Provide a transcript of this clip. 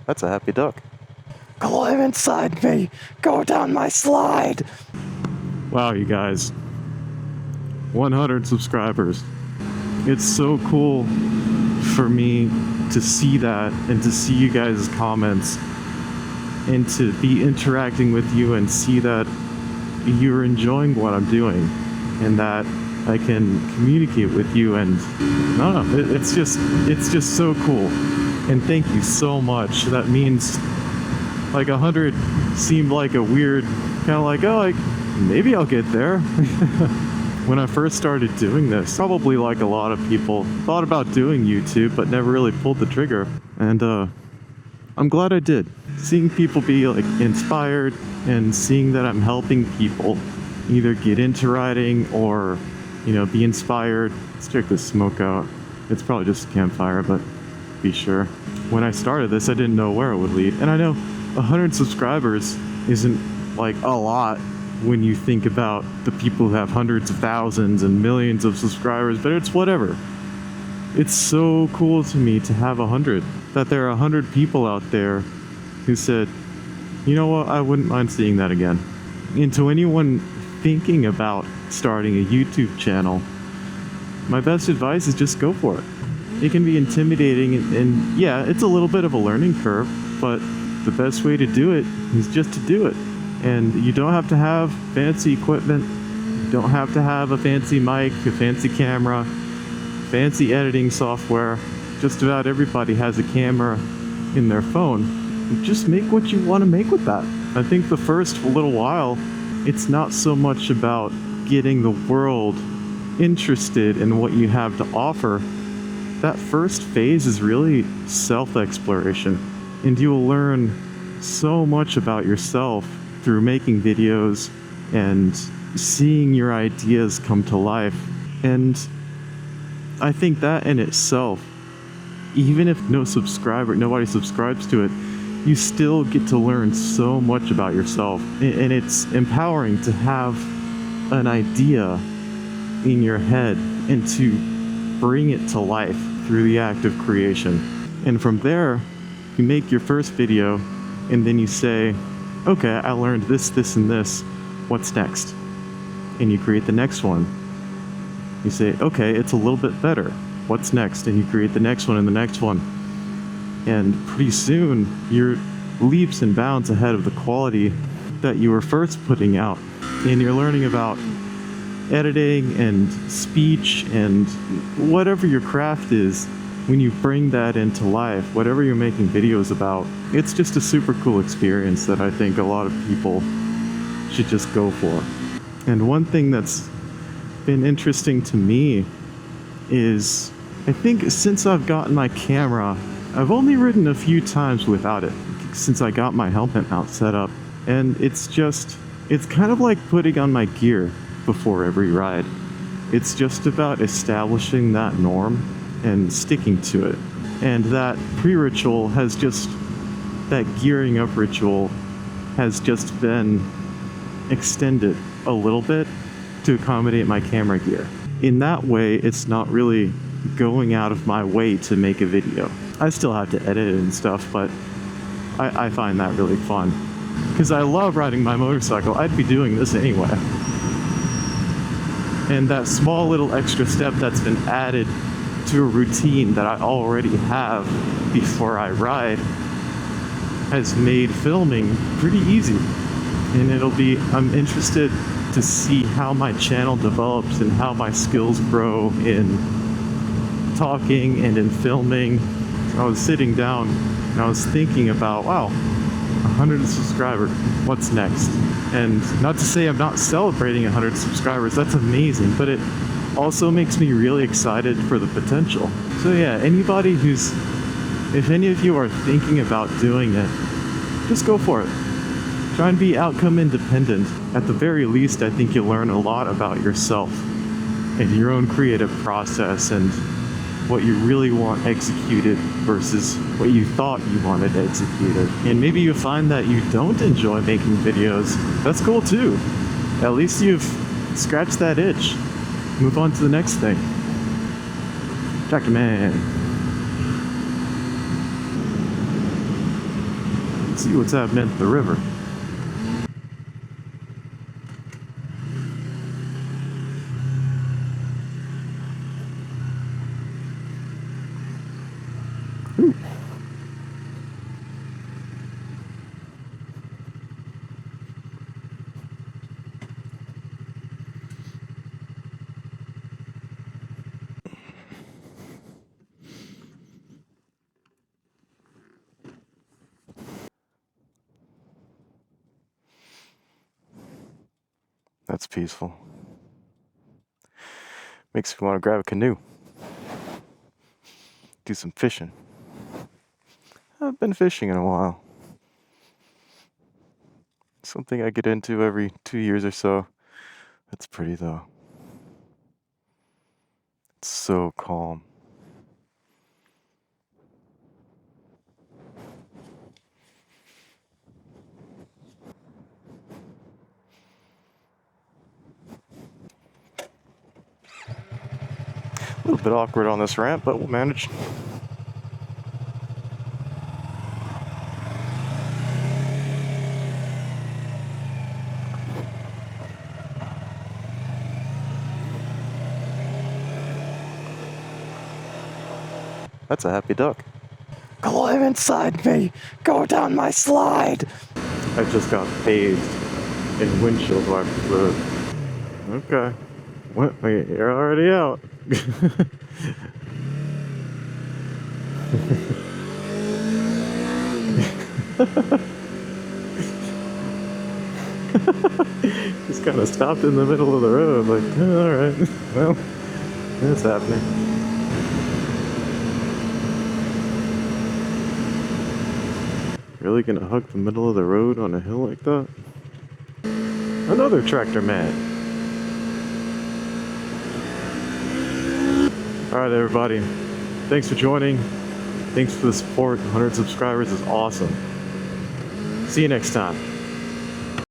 That's a happy duck. Climb inside me! Go down my slide! Wow, you guys. 100 subscribers. It's so cool for me to see that and to see you guys' comments and to be interacting with you and see that you're enjoying what I'm doing and that I can communicate with you, and I don't know, it's just so cool. And thank you so much. That means like 100 seemed like a weird kind of like, oh, like maybe I'll get there. When I first started doing this, probably like a lot of people, thought about doing YouTube but never really pulled the trigger, and I'm glad I did. Seeing people be like inspired and seeing that I'm helping people either get into riding or, you know, be inspired. Let's check this smoke out. It's probably just a campfire, but be sure. When I started this, I didn't know where it would lead, and I know 100 subscribers isn't like a lot when you think about the people who have hundreds of thousands and millions of subscribers, but it's whatever. It's so cool to me to have 100, that there are 100 people out there who said, you know what, I wouldn't mind seeing that again. And to anyone thinking about starting a YouTube channel, my best advice is just go for it. It can be intimidating, and yeah, it's a little bit of a learning curve, but the best way to do it is just to do it. And you don't have to have fancy equipment, you don't have to have a fancy mic, a fancy camera, fancy editing software. Just about everybody has a camera in their phone. Just make what you want to make with that. I think the first little while, it's not so much about getting the world interested in what you have to offer. That first phase is really self-exploration, and you will learn so much about yourself through making videos and seeing your ideas come to life. And I think that in itself, even if nobody subscribes to it, you still get to learn so much about yourself. And it's empowering to have an idea in your head and to bring it to life through the act of creation. And from there, you make your first video, and then you say, okay, I learned this, this, and this. What's next? And you create the next one. You say, okay, it's a little bit better. What's next? And you create the next one and the next one. And pretty soon, you're leaps and bounds ahead of the quality that you were first putting out. And you're learning about editing and speech and whatever your craft is. When you bring that into life, whatever you're making videos about, it's just a super cool experience that I think a lot of people should just go for. And one thing that's been interesting to me is, I think since I've gotten my camera, I've only ridden a few times without it since I got my helmet mount set up. And it's kind of like putting on my gear before every ride. It's just about establishing that norm and sticking to it. And that pre-ritual that gearing up ritual has just been extended a little bit to accommodate my camera gear. In that way, it's not really going out of my way to make a video. I still have to edit it and stuff, but I find that really fun. Because I love riding my motorcycle. I'd be doing this anyway. And that small little extra step that's been added to a routine that I already have before I ride has made filming pretty easy. And I'm interested to see how my channel develops and how my skills grow in talking and in filming. I was sitting down and I was thinking about, wow, 100 subscribers, what's next? And not to say I'm not celebrating 100 subscribers, that's amazing, but it also makes me really excited for the potential. So yeah, if any of you are thinking about doing it, just go for it. Try and be outcome independent. At the very least, I think you'll learn a lot about yourself and your own creative process and what you really want executed versus what you thought you wanted executed. And maybe you find that you don't enjoy making videos. That's cool too. At least you've scratched that itch. Move on to the next thing. Tractor Man. see what's happening at the river. That's peaceful. Makes me want to grab a canoe. Do some fishing. I haven't been fishing in a while. Something I get into every 2 years or so. That's pretty though. It's so calm. A little bit awkward on this ramp, but we'll manage. That's a happy duck. Climb inside me. Go down my slide. I just got bathed in windshield wiper fluid. Okay. What? Wait, you're already out. Just kind of stopped in the middle of the road, like, all right, well, that's happening. Really gonna hug the middle of the road on a hill like that? Another tractor man. Alright everybody, thanks for joining. Thanks for the support. 100 subscribers is awesome. See you next time.